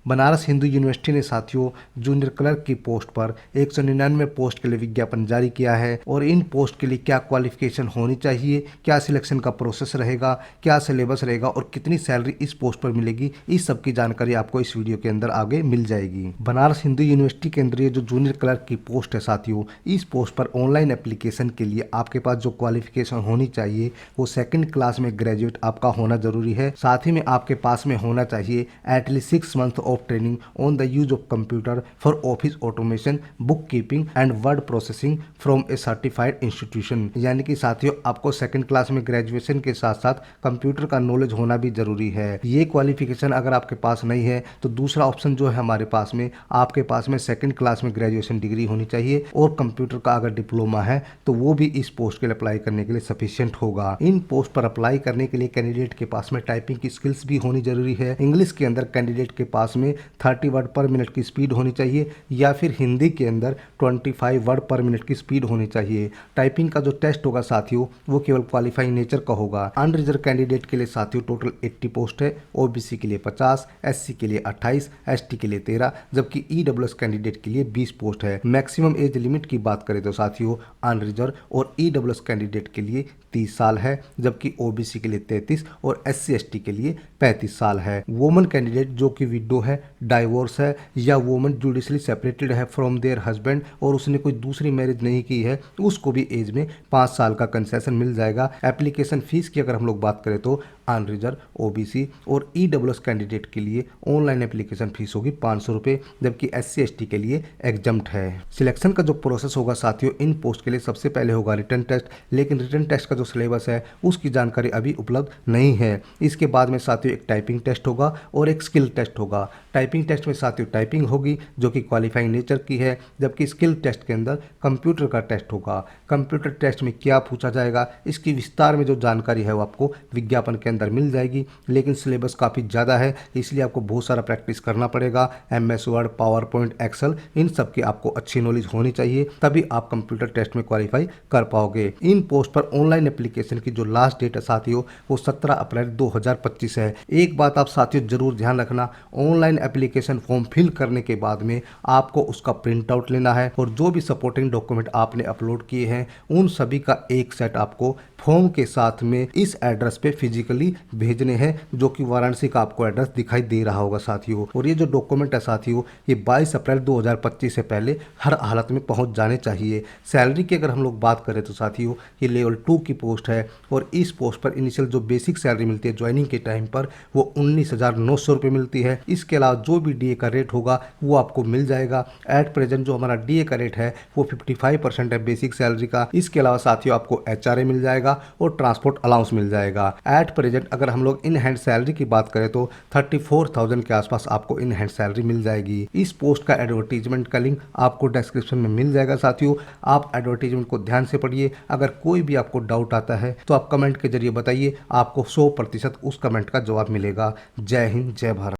Banaras Hindu university ने साथियों junior clerk की पोस्ट पर 199 पोस्ट के लिए विज्ञापन जारी किया है और इन पोस्ट के लिए क्या क्वालिफिकेशन होनी चाहिए, क्या सिलेक्शन का प्रोसेस रहेगा, क्या सिलेबस रहेगा और कितनी सैलरी इस पोस्ट पर मिलेगी, इस सब की जानकारी आपको इस वीडियो के अंदर आगे मिल जाएगी। बनारस हिंदू यूनिवर्सिटी के अंदर ये जो जूनियर क्लर्क की पोस्ट है साथियों, इस पोस्ट पर ऑनलाइन एप्लीकेशन के लिए आपके पास जो क्वालिफिकेशन होनी चाहिए वो सेकंड क्लास में ग्रेजुएट आपका होना जरूरी है। साथ ही में आपके पास में होना चाहिए at least 6 month of training on the use of computer for office automation, book keeping and word processing from A certified institution. यानी कि साथियों आपको सेकंड क्लास में ग्रेजुएशन के साथ साथ कंप्यूटर का नॉलेज होना भी जरूरी है। ये क्वालिफिकेशन अगर आपके पास नहीं है तो दूसरा ऑप्शन जो है हमारे पास में, आपके पास में सेकंड क्लास में ग्रेजुएशन डिग्री होनी चाहिए और कंप्यूटर का अगर डिप्लोमा है तो वो भी इस पोस्ट के लिए अप्लाई करने के लिए सफिशिएंट होगा। इन पोस्ट पर अप्लाई करने के लिए कैंडिडेट के पास में टाइपिंग की स्किल्स भी होनी जरूरी है। इंग्लिश के अंदर कैंडिडेट के पास में 30 वर्ड पर मिनट की स्पीड होनी चाहिए या फिर हिंदी के अंदर 25 वर्ड पर मिनट की स्पीड होनी चाहिए। टाइपिंग का जो टेस्ट होगा साथियों वो केवल क्वालिफाइंग नेचर का होगा। अनरिजर्व कैंडिडेट के लिए साथियों टोटल 80 पोस्ट है, ओबीसी के लिए 50, एससी के लिए 28, एसटी के लिए 13, जबकि ईडब्ल्यूएस कैंडिडेट के लिए 20 पोस्ट है। मैक्सिमम एज लिमिट की बात करें तो साथियों अनरिजर्व और ईडब्ल्यूएस कैंडिडेट के लिए 30 साल है, जबकि ओबीसी के लिए 33 और एससी एसटी के लिए 35 साल है। वुमन कैंडिडेट जो कि विडो है, डाइवोर्स है या वुमन जुडिशली सेपरेटेड है फ्रॉम देयर हस्बैंड और उसने कोई दूसरी मैरिज नहीं की है, उसको भी एज में 5 साल का कंसेशन मिल जाएगा। एप्लीकेशन फीस की अगर हम लोग बात करें तो अनरिजर्व, ओबीसी और ईडब्ल्यूएस कैंडिडेट के लिए ऑनलाइन एप्लीकेशन फीस होगी 500 रुपये, जबकि एससी एसटी के लिए एग्जम्प्ट है। सिलेक्शन का जो प्रोसेस होगा साथियों इन पोस्ट के लिए सबसे पहले होगा रिटन टेस्ट, लेकिन रिटन टेस्ट का जो सिलेबस है उसकी जानकारी अभी उपलब्ध नहीं है। इसके बाद में साथियों एक टाइपिंग टेस्ट होगा और एक स्किल टेस्ट होगा। टाइपिंग टेस्ट में साथियों टाइपिंग होगी जो कि क्वालिफाइंग नेचर की है, जबकि स्किल टेस्ट के अंदर कंप्यूटर का टेस्ट होगा। कंप्यूटर टेस्ट में क्या पूछा जाएगा इसकी विस्तार में जो जानकारी है वो आपको विज्ञापन के अंदर मिल जाएगी, लेकिन सिलेबस काफ़ी ज़्यादा है इसलिए आपको बहुत सारा प्रैक्टिस करना पड़ेगा। MS Word, PowerPoint, Excel इन सब की आपको अच्छी नॉलेज होनी चाहिए, तभी आप कंप्यूटर टेस्ट में क्वालिफाई कर पाओगे। इन पोस्ट पर ऑनलाइन एप्लीकेशन की जो लास्ट डेट है साथियों वो 17 अप्रैल 2025 है। एक बात आप साथियों जरूर ध्यान रखना, ऑनलाइन एप्लीकेशन फॉर्म फिल करने के बाद में आपको उसका प्रिंट आउट लेना है और जो भी सपोर्टिंग डॉक्यूमेंट आपने अपलोड किए हैं उन सभी का एक सेट आपको फॉर्म के साथ में इस एड्रेस पे फिजिकली भेजने हैं, जो कि वाराणसी का आपको एड्रेस दिखाई दे रहा होगा साथियों। और ये जो डॉक्यूमेंट है साथियों ये 22 अप्रैल 2025 से पहले हर हालत में पहुंच जाने चाहिए। सैलरी की अगर हम लोग बात करें तो साथियों ये लेवल 2 की पोस्ट है और इस पोस्ट पर इनिशियल जो बेसिक सैलरी मिलती है ज्वाइनिंग के टाइम पर वो 19,900 रुपये मिलती है। इसके अलावा जो भी डीए का रेट होगा वो आपको मिल जाएगा। एट प्रेजेंट जो हमारा डीए का रेट है वो 55% है बेसिक सैलरी का। इसके अलावा साथियों आपको एचआरए मिल जाएगा और ट्रांसपोर्ट अलाउंस मिल जाएगा। एट प्रेजेंट अगर हम लोग इन हैंड सैलरी की बात करें तो 34,000 के आसपास आपको इन हैंड सैलरी मिल जाएगी। इस पोस्ट का एडवर्टीजमेंट का लिंक आपको डिस्क्रिप्शन में मिल जाएगा साथियों, आप एडवर्टीजमेंट को ध्यान से पढ़िए। अगर कोई भी आपको डाउट आता है तो आप कमेंट के जरिए बताइए, आपको 100% उस कमेंट का जवाब मिलेगा। जय हिंद, जय भारत।